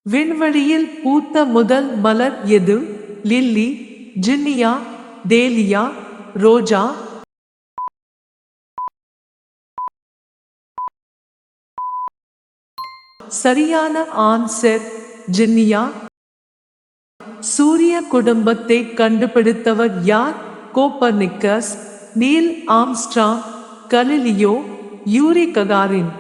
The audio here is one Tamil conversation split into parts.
விண்வெளியில் பூத்த முதல் மலர் எது? லில்லி, ஜின்னியா, டேலியா, ரோஜா? சரியான ஆன்சர் ஜின்னியா. சூரிய குடும்பத்தை கண்டுபிடித்தவர் யார்? Copernicus, Neil Armstrong, Galileo, Yuri Gagarin?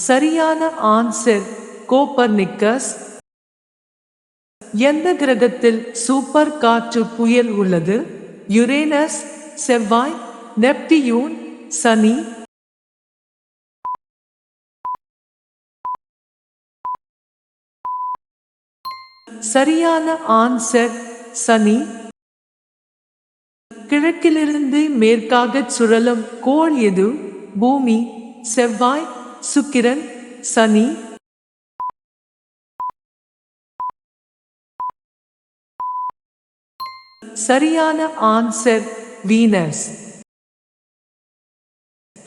சரியான ஆன்சர் கோப்பர்னிக்கஸ். எந்த கிரகத்தில் சூப்பர் காற்று புயல் உள்ளது? யுரேனஸ், செவ்வாய், நெப்டியூன், சனி? சரியான ஆன்சர் சனி. கிழக்கிலிருந்து மேற்காக சுழலும் கோள் எது? பூமி, செவ்வாய், சுக்கிரன், சனி? சரியான ஆன்சர் வீனஸ்.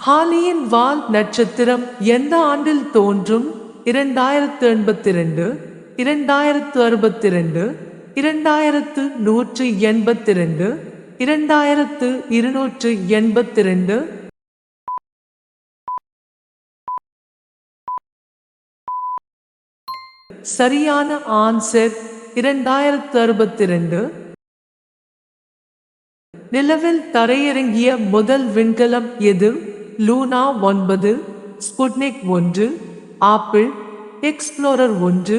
ஹாலியின் வால் நட்சத்திரம் எந்த ஆண்டில் தோன்றும்? 2082, 2062, 2182, 2282? சரியான ஆன்சர் 2062. நிலவில் தரையிறங்கிய முதல் விண்கலம் எது? Luna 9, Sputnik 1, apple, explorer 1?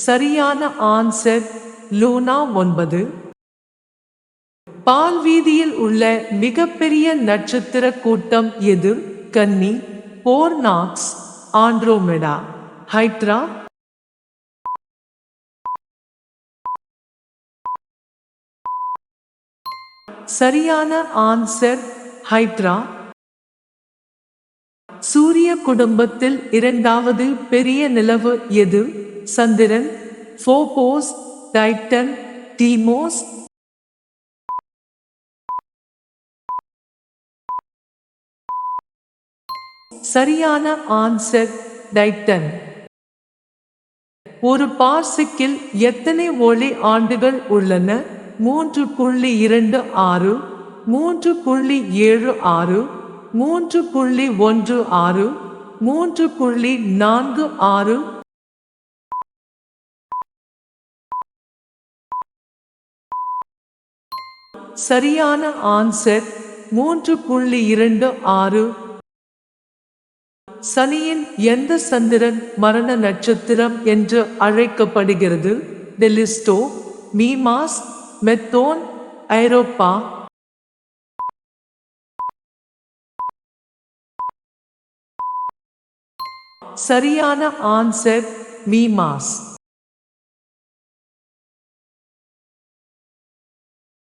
சரியான ஆன்சர் லூனா 9. பால்வீதியில் உள்ள மிகப்பெரிய நட்சத்திர கூட்டம் எது? கன்னி, போர்னாக்ஸ், ஆண்ட்ரோமெடா, ஹைட்ரா? சரியான ஆன்சர் ஹைட்ரா. சூரிய குடும்பத்தில் இரண்டாவது பெரிய நிலவு எது? சந்திரன், ஃபோபோஸ், டைட்டன், டீமோஸ்? சரியான ஆன்சர் டைட்டன். ஒரு பார்செக்கில் எத்தனை ஒளி ஆண்டுகள் உள்ளன? 3.26, 3.76, 3.16, 3.46? சரியான ஆன்சர் 3.26. சனியின் எந்த சந்திரன் மரண நட்சத்திரம் என்று அழைக்கப்படுகிறது? டெலிஸ்டோ, மீமாஸ், மெத்தோன், ஐரோப்பா? சரியான ஆன்சர் மீமாஸ்.